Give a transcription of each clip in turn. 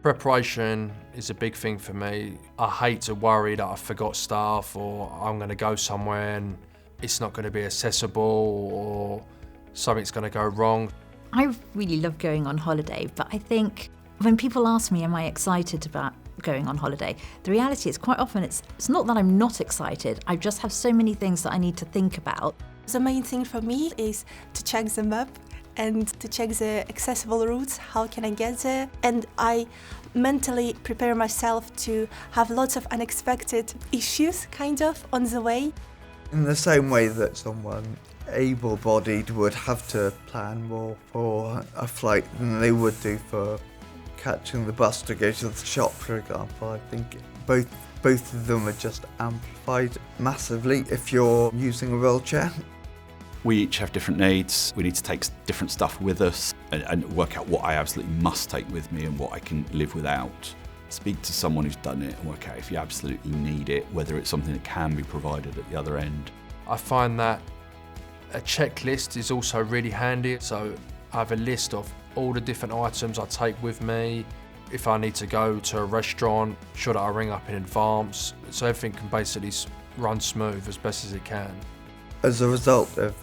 Preparation is a big thing for me. I hate to worry that I forgot stuff or I'm going to go somewhere and it's not going to be accessible or something's going to go wrong. I really love going on holiday, but I think when people ask me, am I excited about going on holiday? The reality is quite often it's not that I'm not excited, I just have so many things that I need to think about. The main thing for me is to check the map and to check the accessible routes, how can I get there? And I mentally prepare myself to have lots of unexpected issues kind of on the way. In the same way that someone able-bodied would have to plan more for a flight than they would do for catching the bus to go to the shop, for example. I think both of them are just amplified massively if you're using a wheelchair. We each have different needs. We need to take different stuff with us and work out what I absolutely must take with me and what I can live without. Speak to someone who's done it and work out if you absolutely need it, whether it's something that can be provided at the other end. I find that a checklist is also really handy. So I have a list of all the different items I take with me. If I need to go to a restaurant, should I ring up in advance? So everything can basically run smooth as best as it can. As a result of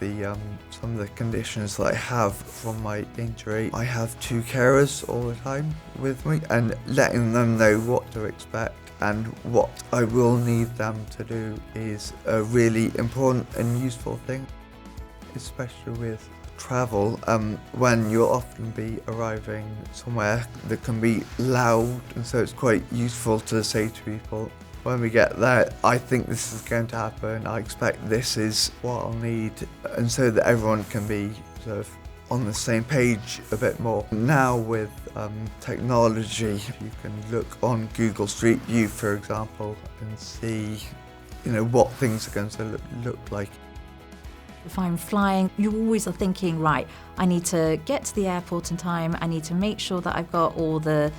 some of the conditions that I have from my injury, I have 2 carers all the time with me, and letting them know what to expect and what I will need them to do is a really important and useful thing, especially with travel, when you'll often be arriving somewhere that can be loud, and so it's quite useful to say to people, when we get there, I think this is going to happen, I expect this is what I'll need, and so that everyone can be sort of on the same page a bit more. Now with technology, you can look on Google Street View, for example, and see what things are going to look like. If I'm flying, you always are thinking, right, I need to get to the airport in time, I need to make sure that I've got all the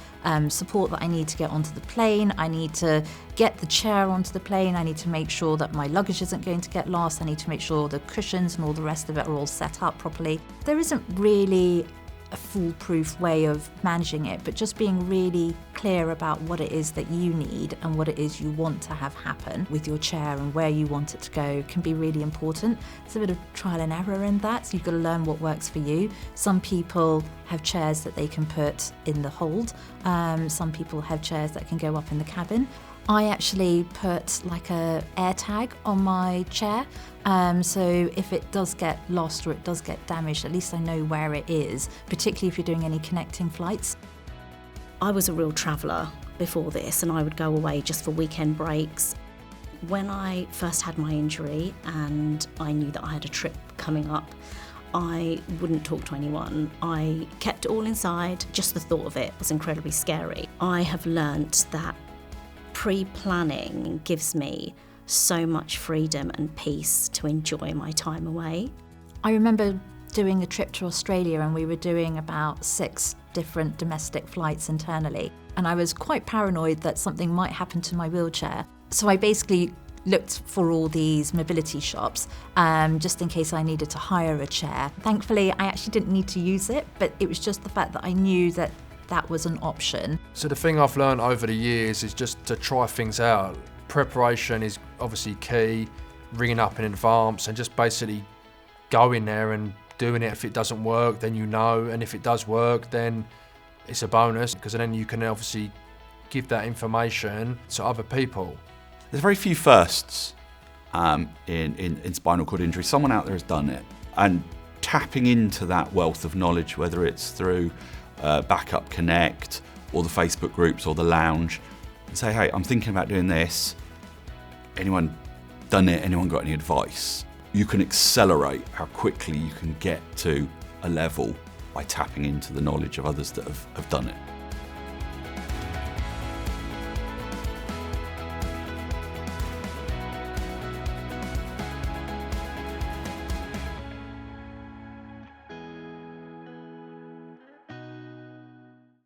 support that I need to get onto the plane, I need to get the chair onto the plane, I need to make sure that my luggage isn't going to get lost, I need to make sure the cushions and all the rest of it are all set up properly. There isn't really a foolproof way of managing it, but just being really clear about what it is that you need and what it is you want to have happen with your chair and where you want it to go can be really important. There's a bit of trial and error in that, so you've got to learn what works for you. Some people have chairs that they can put in the hold, some people have chairs that can go up in the cabin. I actually put like a air tag on my chair, so if it does get lost or it does get damaged, at least I know where it is, particularly if you're doing any connecting flights. I was a real traveller before this, and I would go away just for weekend breaks. When I first had my injury and I knew that I had a trip coming up, I wouldn't talk to anyone. I kept it all inside. Just the thought of it was incredibly scary. I have learnt that pre-planning gives me so much freedom and peace to enjoy my time away. I remember doing a trip to Australia, and we were doing about 6 different domestic flights internally, and I was quite paranoid that something might happen to my wheelchair. So I basically looked for all these mobility shops just in case I needed to hire a chair. Thankfully, I actually didn't need to use it, but it was just the fact that I knew that that was an option. So the thing I've learned over the years is just to try things out. Preparation is obviously key, ringing up in advance and just basically going there and doing it. If it doesn't work, then you know, and if it does work, then it's a bonus, because then you can obviously give that information to other people. There's very few firsts in spinal cord injury. Someone out there has done it, and tapping into that wealth of knowledge, whether it's through Backup Connect or the Facebook groups or the lounge, and say, hey, I'm thinking about doing this. Anyone done it? Anyone got any advice? You can accelerate how quickly you can get to a level by tapping into the knowledge of others that have done it.